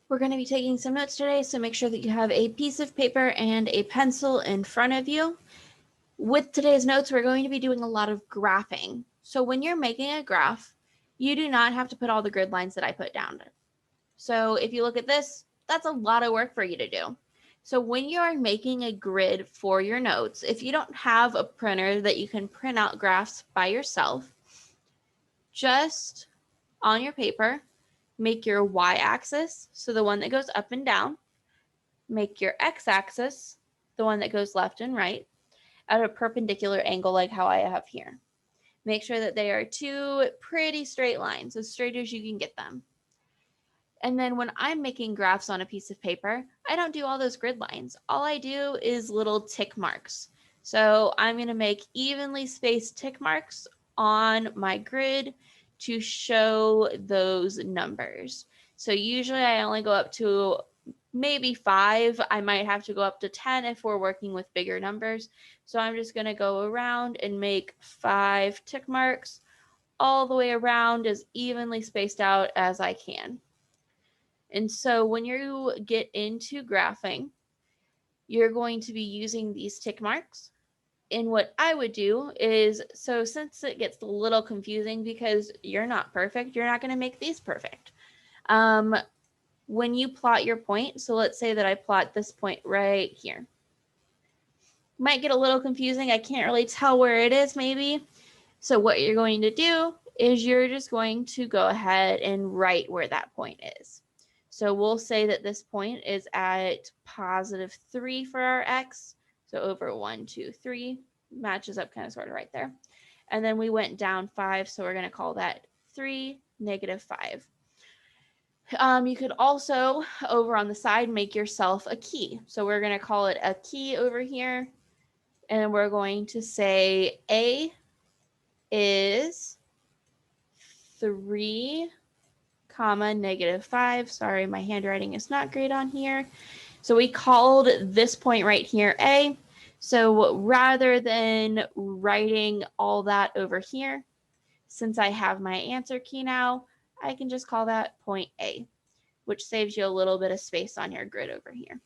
We're going to be taking some notes today, so make sure that you have a piece of paper and a pencil in front of you. With today's notes, we're going to be doing a lot of graphing. So when you're making a graph, you do not have to put all the grid lines that I put down. So if you look at this, that's a lot of work for you to do. So when you are making a grid for your notes, if you don't have a printer that you can print out graphs by yourself, just on your paper, make your y-axis, so the one that goes up and down, make your x-axis, the one that goes left and right, at a perpendicular angle like how I have here. Make sure that they are two pretty straight lines, as straight as you can get them. And then when I'm making graphs on a piece of paper, I don't do all those grid lines. All I do is little tick marks. So I'm going to make evenly spaced tick marks on my grid to show those numbers. So usually I only go up to maybe 5. I might have to go up to 10 if we're working with bigger numbers. So I'm just going to go around and make 5 tick marks all the way around as evenly spaced out as I can. And so when you get into graphing, you're going to be using these tick marks. And what I would do is, so since it gets a little confusing because you're not perfect, you're not going to make these perfect. When you plot your point, so let's say that I plot this point right here. Might get a little confusing. I can't really tell where it is maybe. So what you're going to do is you're just going to go ahead and write where that point is. So we'll say that this point is at +3 for our x. So over 1, 2, 3 matches up kind of sort of right there. And then we went down 5, so we're going to call that 3, -5. You could also, over on the side, make yourself a key. So we're going to call it a key over here. And we're going to say A is 3, -5. Sorry, my handwriting is not great on here. So we called this point right here A. So rather than writing all that over here, since I have my answer key now, I can just call that point A, which saves you a little bit of space on your grid over here.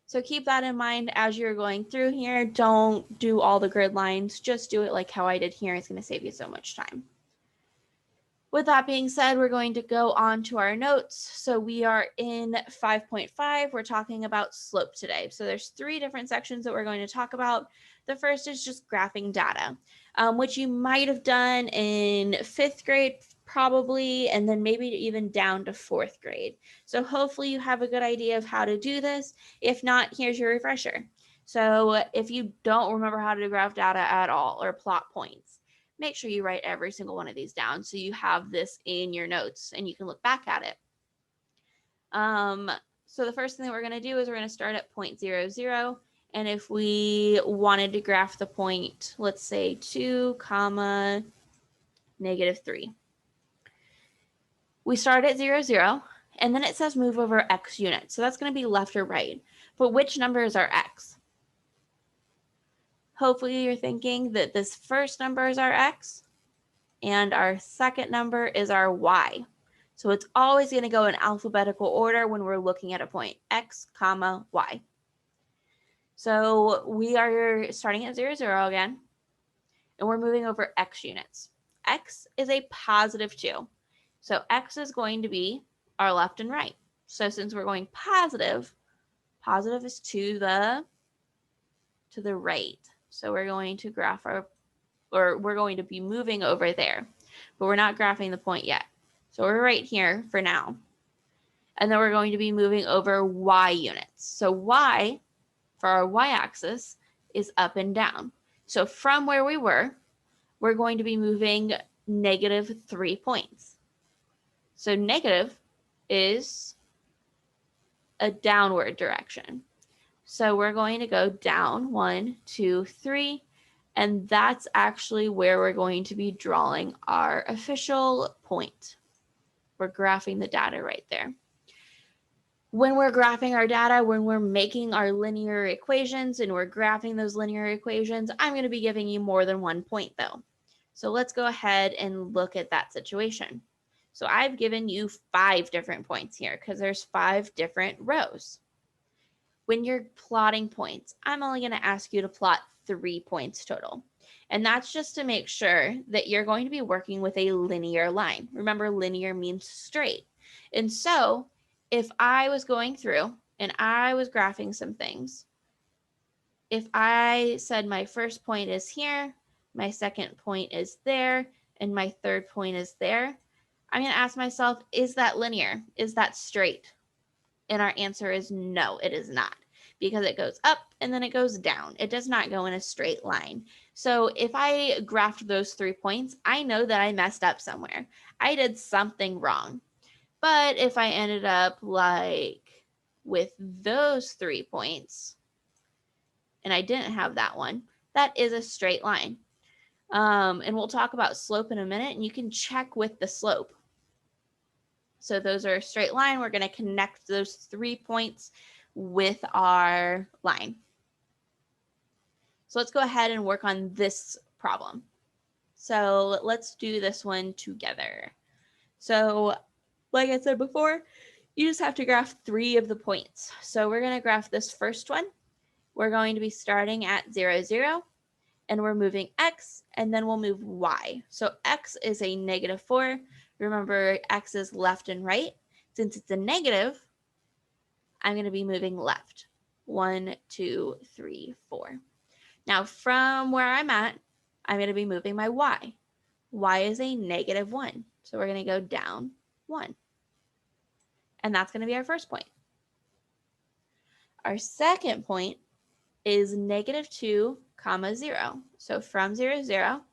So keep that in mind as you're going through here. Don't do all the grid lines, just do it like how I did here. It's going to save you so much time. With that being said, we're going to go on to our notes. So we are in 5.5. We're talking about slope today. So there's 3 different sections that we're going to talk about. The first is just graphing data, which you might have done in 5th grade probably, and then maybe even down to 4th grade. So hopefully you have a good idea of how to do this. If not, here's your refresher. So if you don't remember how to graph data at all or plot points, make sure you write every single one of these down so you have this in your notes and you can look back at it. So the first thing that we're going to do is we're going to start at 0.00. And if we wanted to graph the point, let's say 2, -3. We start at 0, 0, and then it says move over x units. So that's going to be left or right. But which number is our x? Hopefully you're thinking that this first number is our x and our second number is our y. So it's always going to go in alphabetical order when we're looking at a point, x, y. So we are starting at 0, 0 again, and we're moving over x units. X is a +2. So x is going to be our left and right. So since we're going positive is to the right. So we're going to graph we're going to be moving over there, but we're not graphing the point yet. So we're right here for now. And then we're going to be moving over y units. So y, for our y-axis, is up and down. So from where we were, we're going to be moving -3 points. So negative is a downward direction. So we're going to go down 1, 2, 3, and that's actually where we're going to be drawing our official point. We're graphing the data right there. When we're graphing our data, when we're making our linear equations and we're graphing those linear equations, I'm going to be giving you more than 1 point though. So let's go ahead and look at that situation. So I've given you 5 different points here because there's 5 different rows. When you're plotting points, I'm only going to ask you to plot 3 points total. And that's just to make sure that you're going to be working with a linear line. Remember, linear means straight. And so if I was going through and I was graphing some things, if I said my first point is here, my second point is there, and my third point is there, I'm going to ask myself, is that linear? Is that straight? And our answer is no, it is not, because it goes up and then it goes down. It does not go in a straight line. So if I graphed those 3 points, I know that I messed up somewhere. I did something wrong. But if I ended up like with those 3 points and I didn't have that one, that is a straight line. And we'll talk about slope in a minute, and you can check with the slope. So those are a straight line. We're going to connect those 3 points with our line. So let's go ahead and work on this problem. So let's do this one together. So like I said before, you just have to graph 3 of the points. So we're going to graph this first one. We're going to be starting at 0, 0, and we're moving x, and then we'll move y. So x is a -4. Remember, x is left and right. Since it's a negative, I'm going to be moving left. 1, 2, 3, 4. Now, from where I'm at, I'm going to be moving my y. Y is a -1. So we're going to go down 1. And that's going to be our first point. Our second point is -2, 0. So from 0, 0,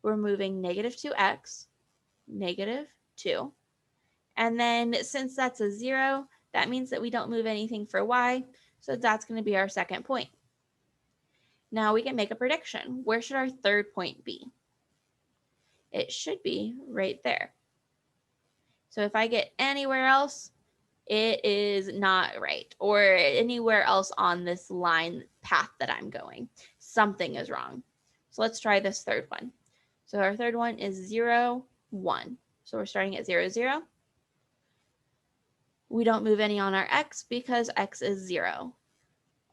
we're moving -2x, -2. And then since that's a 0, that means that we don't move anything for y. So that's going to be our second point. Now we can make a prediction. Where should our third point be? It should be right there. So if I get anywhere else, it is not right, or anywhere else on this line path that I'm going, something is wrong. So let's try this third one. So our third one is 0, 1. So we're starting at 0, 0. We don't move any on our x because x is 0.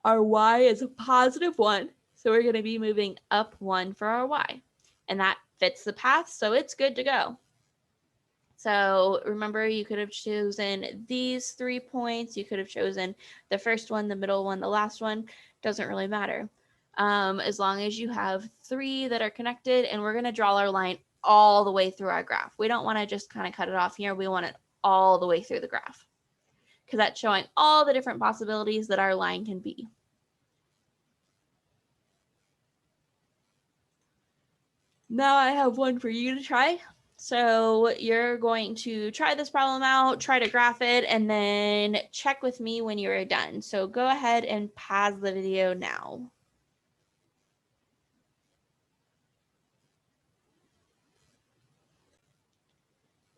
Our y is a +1. So we're going to be moving up 1 for our y. And that fits the path, so it's good to go. So remember, you could have chosen these 3 points. You could have chosen the first one, the middle one, the last one. Doesn't really matter. As long as you have 3 that are connected, and we're going to draw our line all the way through our graph. We don't want to just kind of cut it off here. We want it all the way through the graph, because that's showing all the different possibilities that our line can be. Now I have one for you to try. So you're going to try this problem out, try to graph it, and then check with me when you're done. So go ahead and pause the video now.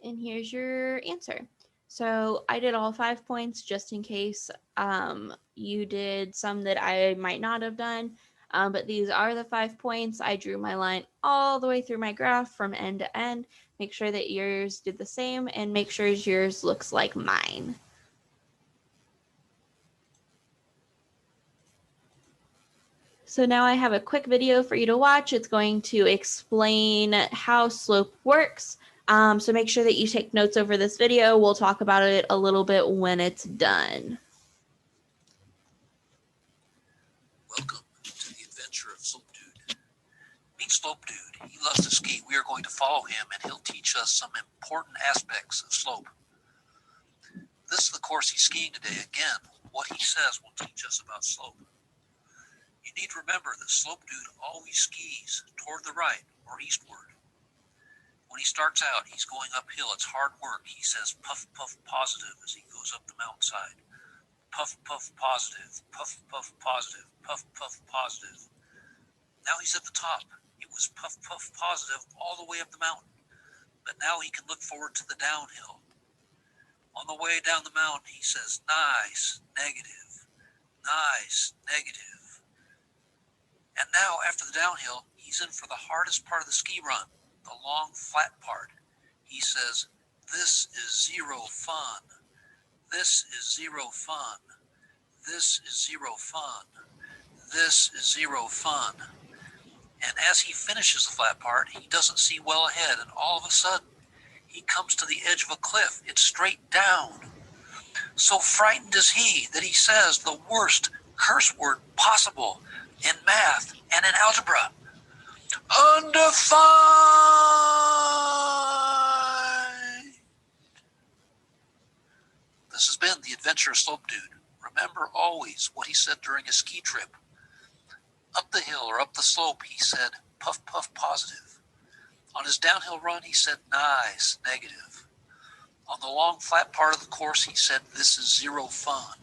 And here's your answer. So I did all 5 points just in case you did some that I might not have done. But these are the 5 points. I drew my line all the way through my graph from end to end. Make sure that yours did the same, and make sure yours looks like mine. So now I have a quick video for you to watch. It's going to explain how slope works. So make sure that you take notes over this video. We'll talk about it a little bit when it's done. Welcome to the adventure of Slope Dude. Meet Slope Dude. He loves to ski. We are going to follow him, and he'll teach us some important aspects of slope. This is the course he's skiing today. Again, what he says will teach us about slope. You need to remember that Slope Dude always skis toward the right or eastward. When he starts out, he's going uphill. It's hard work. He says puff, puff, positive as he goes up the mountainside. Puff, puff, positive, puff, puff, positive, puff, puff, positive. Now he's at the top. It was puff, puff, positive all the way up the mountain. But now he can look forward to the downhill. On the way down the mountain, he says, nice, negative, nice, negative. And now, after the downhill, he's in for the hardest part of the ski run, the long, flat part. He says, This is zero fun. This is zero fun. This is zero fun. This is zero fun. And as he finishes the flat part, he doesn't see well ahead, and all of a sudden, he comes to the edge of a cliff. It's straight down. So frightened is he that he says the worst curse word possible in math and in algebra. Undefined. This has been the Adventure of Slope Dude. Remember always what he said during his ski trip. Up the hill or up the slope, he said, puff, puff, positive. On his downhill run, he said, nice, negative. On the long, flat part of the course, he said, this is zero fun.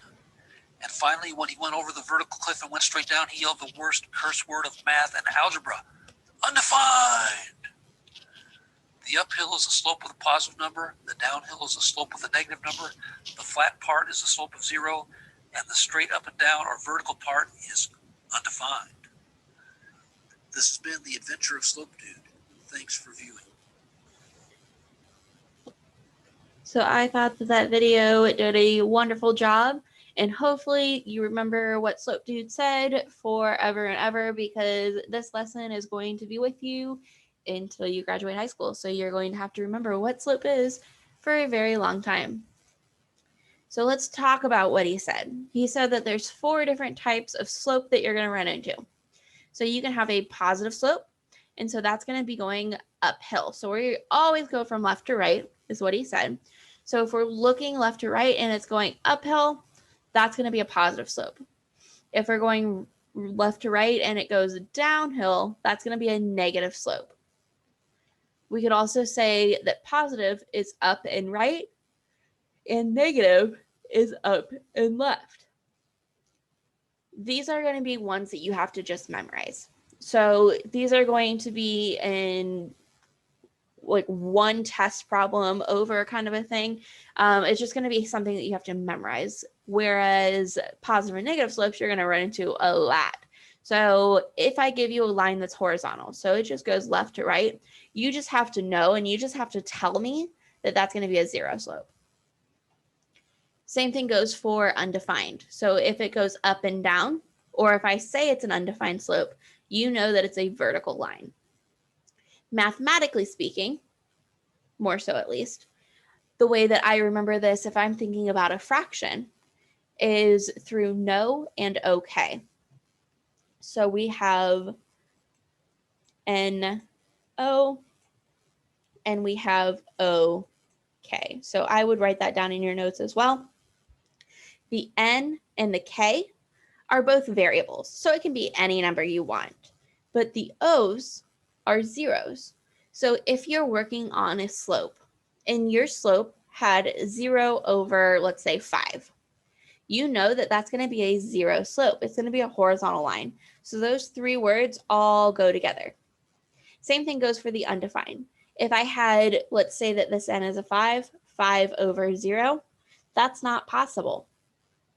And finally, when he went over the vertical cliff and went straight down, he yelled the worst curse word of math and algebra, undefined. The uphill is a slope with a positive number. The downhill is a slope with a negative number. The flat part is a slope of zero. And the straight up and down or vertical part is undefined. This has been the Adventure of Slope Dude. Thanks for viewing. So I thought that video did a wonderful job, and hopefully you remember what Slope Dude said forever and ever, because this lesson is going to be with you until you graduate high school. So you're going to have to remember what slope is for a very long time. So let's talk about what he said. He said that there's 4 different types of slope that you're going to run into. So you can have a positive slope, and so that's going to be going uphill. So we always go from left to right, is what he said. So if we're looking left to right and it's going uphill, that's going to be a positive slope. If we're going left to right and it goes downhill, that's going to be a negative slope. We could also say that positive is up and right, and negative is up and left. These are going to be ones that you have to just memorize. So these are going to be in like one test problem over kind of a thing. It's just going to be something that you have to memorize. Whereas positive and negative slopes, you're going to run into a lot. So if I give you a line that's horizontal, so it just goes left to right, you just have to know, and you just have to tell me that that's going to be a zero slope. Same thing goes for undefined. So if it goes up and down, or if I say it's an undefined slope, you know that it's a vertical line. Mathematically speaking, more so at least, the way that I remember this, if I'm thinking about a fraction, is through no and okay. So we have N-O and we have O-K. So I would write that down in your notes as well. The N and the K are both variables, so it can be any number you want, but the O's are zeros. So if you're working on a slope and your slope had 0 over, let's say 5, you know that that's going to be a zero slope. It's going to be a horizontal line. So those 3 words all go together. Same thing goes for the undefined. If I had, let's say that this N is a 5 over 0, that's not possible.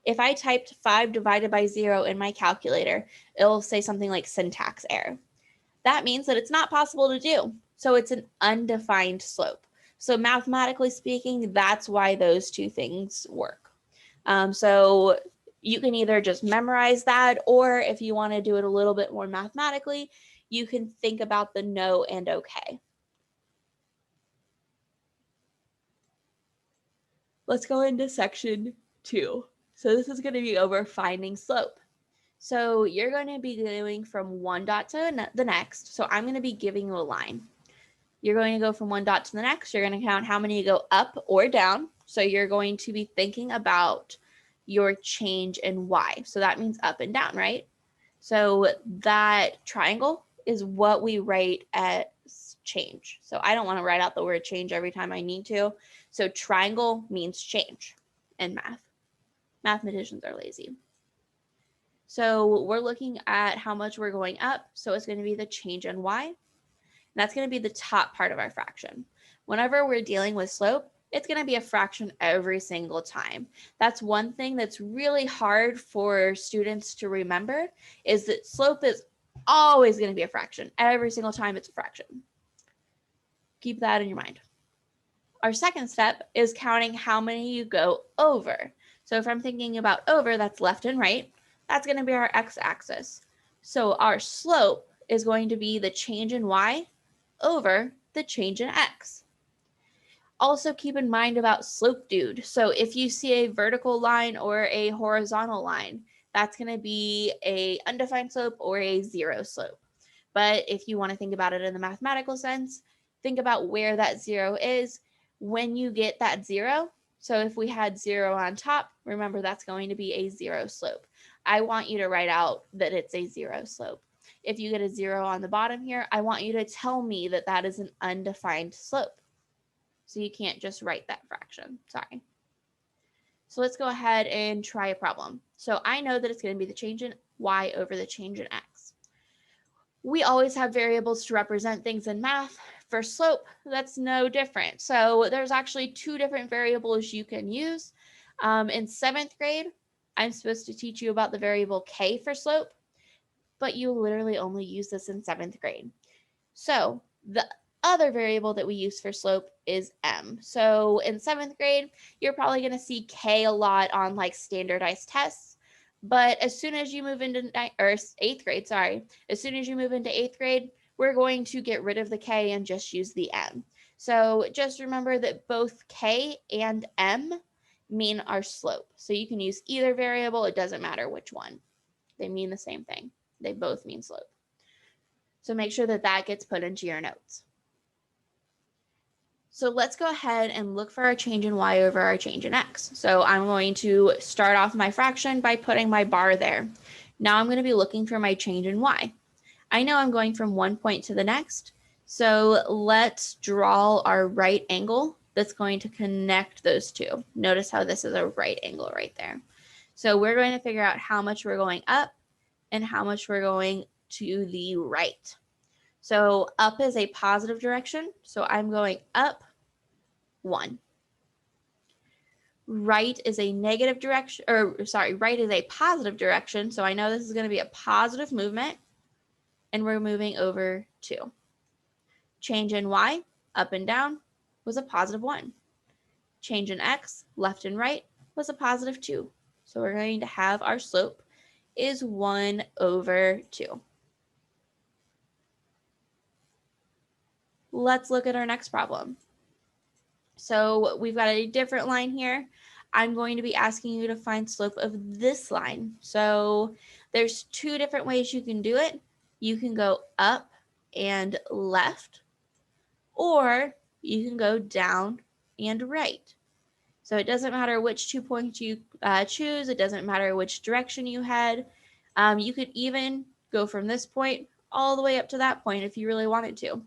If I typed 5 divided by 0 in my calculator, it'll say something like syntax error. That means that it's not possible to do. So it's an undefined slope. So mathematically speaking, that's why those 2 things work. So you can either just memorize that, or if you want to do it a little bit more mathematically, you can think about the no and okay. Let's go into section 2. So this is going to be over finding slope. So you're going to be going from one dot to the next. So I'm going to be giving you a line. You're going to go from one dot to the next. You're going to count how many you go up or down. So you're going to be thinking about your change in y. So that means up and down, right? So that triangle is what we write as change. So I don't want to write out the word change every time I need to. So triangle means change in math. Mathematicians are lazy. So we're looking at how much we're going up. So it's going to be the change in y. And that's going to be the top part of our fraction. Whenever we're dealing with slope, it's going to be a fraction every single time. That's one thing that's really hard for students to remember, is that slope is always going to be a fraction. Every single time it's a fraction. Keep that in your mind. our second step is counting how many you go over. So if I'm thinking about over, that's left and right, that's going to be our x-axis. So our slope is going to be the change in y over the change in x. Also keep in mind about slope dude. So if you see a vertical line or a horizontal line, that's going to be a undefined slope or a zero slope. But if you want to think about it in the mathematical sense, think about where that zero is when you get that zero. So if we had zero on top, remember that's going to be a zero slope. I want you to write out that it's a zero slope. If you get a zero on the bottom here, I want you to tell me that that is an undefined slope. So you can't just write that fraction, sorry. So let's go ahead and try a problem. So I know that it's going to be the change in y over the change in x. We always have variables to represent things in math. For slope, that's no different. So there's actually two different variables you can use. In 7th grade, I'm supposed to teach you about the variable k for slope, but you literally only use this in 7th grade. So the other variable that we use for slope is m. So in 7th grade, you're probably going to see k a lot on like standardized tests. But as soon as you move into 8th grade, as soon as you move into 8th grade, we're going to get rid of the k and just use the m. So just remember that both k and m mean our slope. So you can use either variable. It doesn't matter which one. They mean the same thing. They both mean slope. So make sure that that gets put into your notes. So let's go ahead and look for our change in y over our change in x. So I'm going to start off my fraction by putting my bar there. Now I'm going to be looking for my change in y. I know I'm going from one point to the next. So let's draw our right angle that's going to connect those two. Notice how this is a right angle right there. So we're going to figure out how much we're going up and how much we're going to the right. So up is a positive direction. So I'm going up 1. Right is a negative direction, right is a positive direction. So I know this is going to be a positive movement, and we're moving over 2. Change in y, up and down, was a positive 1. Change in x, left and right, was a positive 2. So we're going to have our slope is 1 over 2. Let's look at our next problem. So we've got a different line here. I'm going to be asking you to find slope of this line. So there's 2 different ways you can do it. You can go up and left, or you can go down and right. So it doesn't matter which 2 points you choose. It doesn't matter which direction you head. You could even go from this point all the way up to that point if you really wanted to,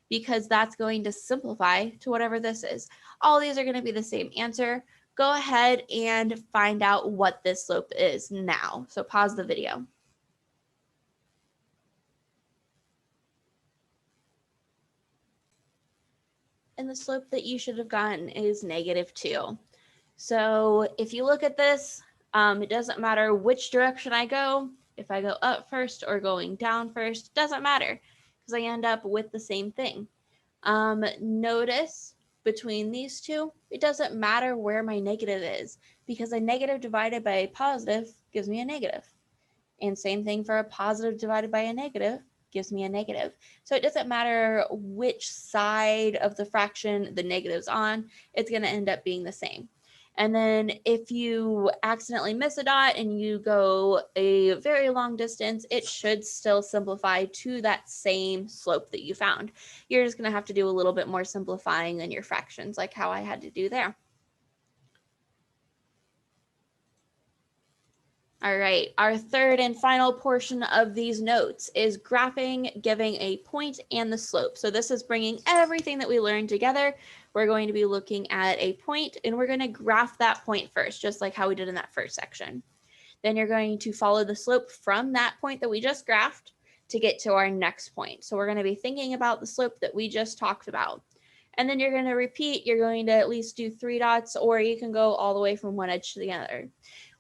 because that's going to simplify to whatever this is. All these are going to be the same answer. Go ahead and find out what this slope is now. So pause the video. And the slope that you should have gotten is -2. So if you look at this, it doesn't matter which direction I go. If I go up first or going down first, doesn't matter because I end up with the same thing. Notice between these two, it doesn't matter where my negative is because a negative divided by a positive gives me a negative. And same thing for a positive divided by a negative gives me a negative. So it doesn't matter which side of the fraction the negative's on, it's going to end up being the same. And then if you accidentally miss a dot and you go a very long distance, it should still simplify to that same slope that you found. You're just going to have to do a little bit more simplifying than your fractions, like how I had to do there. All right, our third and final portion of these notes is graphing, giving a point and the slope. So this is bringing everything that we learned together. We're going to be looking at a point and we're going to graph that point first, just like how we did in that first section. Then you're going to follow the slope from that point that we just graphed to get to our next point. So we're going to be thinking about the slope that we just talked about. And then you're going to repeat, you're going to at least do 3 dots, or you can go all the way from one edge to the other.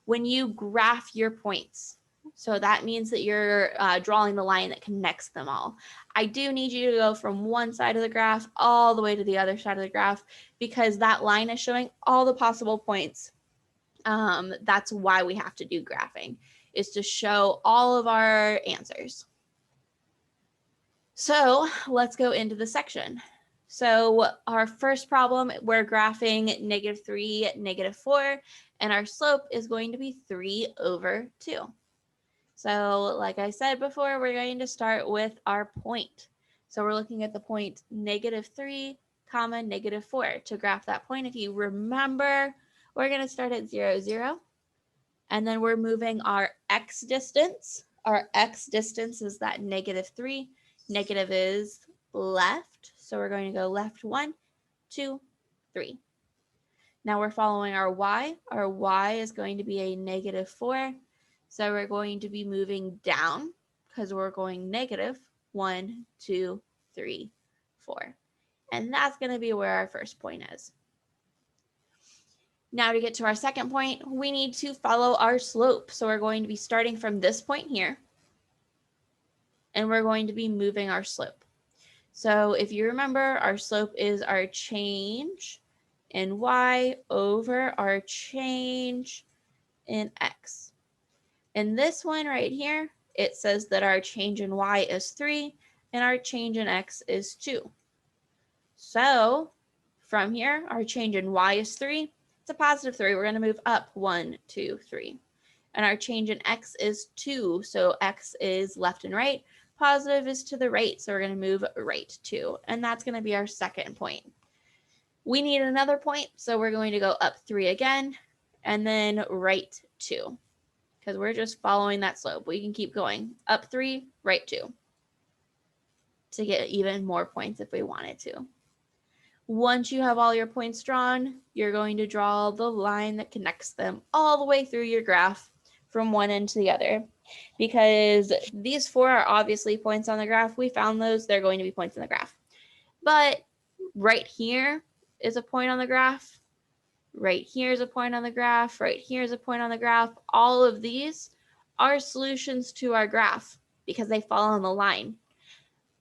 When you graph your points, So that means that you're drawing the line that connects them all. I do need you to go from one side of the graph all the way to the other side of the graph because that line is showing all the possible points. That's why we have to do graphing, is to show all of our answers. So let's go into the section. So our first problem, we're graphing -3, -4, and our slope is going to be 3/2. So like I said before, we're going to start with our point. So we're looking at the point -3, -4. To graph that point, if you remember, we're going to start at 0, 0. And then we're moving our x distance. Our x distance is that -3. Negative is left. So we're going to go left 1, 2, 3. Now we're following our y. Our y is going to be a -4. So we're going to be moving down because we're going -1, 2, 3, 4. And that's going to be where our first point is. Now to get to our second point, we need to follow our slope. So we're going to be starting from this point here, and we're going to be moving our slope. So if you remember, our slope is our change in y over our change in x. In this one right here, it says that our change in y is 3 and our change in x is 2. So from here, our change in y is 3. It's a positive 3. We're going to move up 1, 2, 3. And our change in x is 2. So x is left and right. Positive is to the right. So we're going to move right 2. And that's going to be our second point. We need another point. So we're going to go up 3 again and then right 2. Because we're just following that slope. We can keep going up 3, right 2 to get even more points if we wanted to. Once you have all your points drawn, you're going to draw the line that connects them all the way through your graph from one end to the other. Because these 4 are obviously points on the graph. We found those. They're going to be points on the graph. But right here is a point on the graph. Right here is a point on the graph. Right here is a point on the graph. All of these are solutions to our graph because they fall on the line.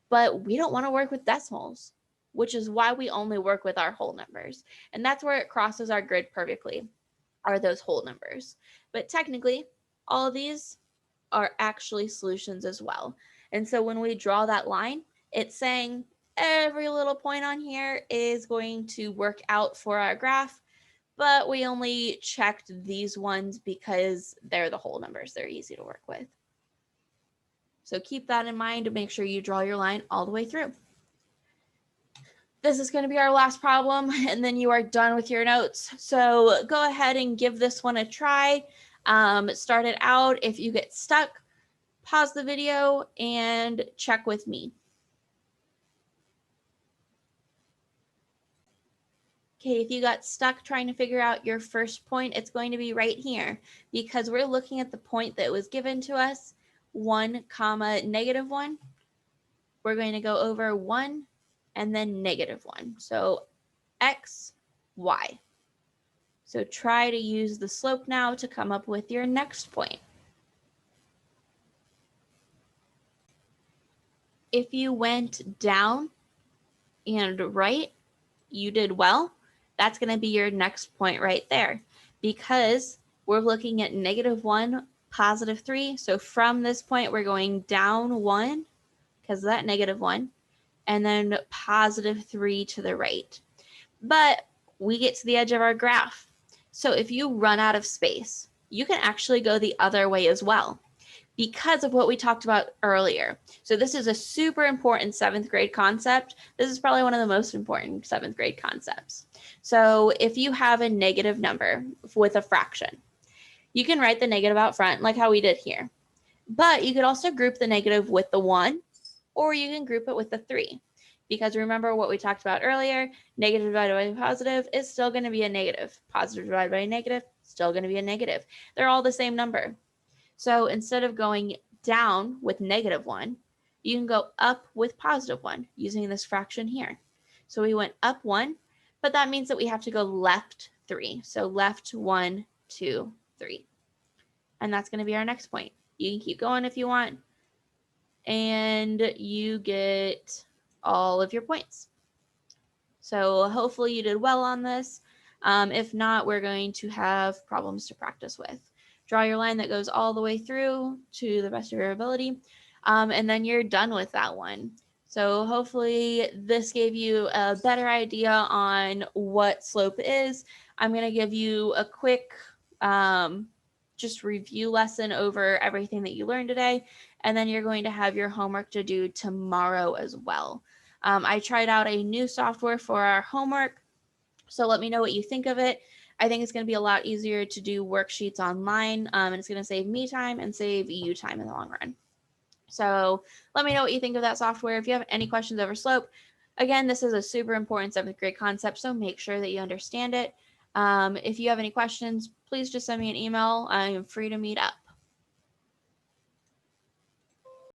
But we don't want to work with decimals, which is why we only work with our whole numbers. And that's where it crosses our grid perfectly, are those whole numbers. But technically, all of these are actually solutions as well. And so when we draw that line, it's saying every little point on here is going to work out for our graph, but we only checked these ones because they're the whole numbers. They're easy to work with. So keep that in mind to make sure you draw your line all the way through. This is going to be our last problem, and then you are done with your notes. So go ahead and give this one a try. Start it out. If you get stuck, pause the video and check with me. Okay, if you got stuck trying to figure out your first point, it's going to be right here because we're looking at the point that was given to us, 1, -1. We're going to go over 1 and then -1. So x, y. So try to use the slope now to come up with your next point. If you went down and right, you did well. That's going to be your next point right there because we're looking at -1, +3. So from this point, we're going down 1 because of that -1, and then +3 to the right. But we get to the edge of our graph. So if you run out of space, you can actually go the other way as well because of what we talked about earlier. So this is a super important 7th grade concept. This is probably one of the most important 7th grade concepts. So if you have a negative number with a fraction, you can write the negative out front like how we did here. But you could also group the negative with the 1, or you can group it with the 3. Because remember what we talked about earlier, negative divided by positive is still going to be a negative. Positive divided by a negative, still going to be a negative. They're all the same number. So instead of going down with -1, you can go up with +1 using this fraction here. So we went up 1, but that means that we have to go left 3. So left 1, 2, 3. And that's going to be our next point. You can keep going if you want, and you get all of your points. So hopefully you did well on this. If not, we're going to have problems to practice with. Draw your line that goes all the way through to the best of your ability, and then you're done with that one. So hopefully this gave you a better idea on what slope is. I'm going to give you a quick just review lesson over everything that you learned today, and then you're going to have your homework to do tomorrow as well. I tried out a new software for our homework, so let me know what you think of it. I think it's going to be a lot easier to do worksheets online, and it's going to save me time and save you time in the long run. So let me know what you think of that software. If you have any questions over slope, again, this is a super important 7th grade concept, so make sure that you understand it. If you have any questions, please just send me an email. I am free to meet up.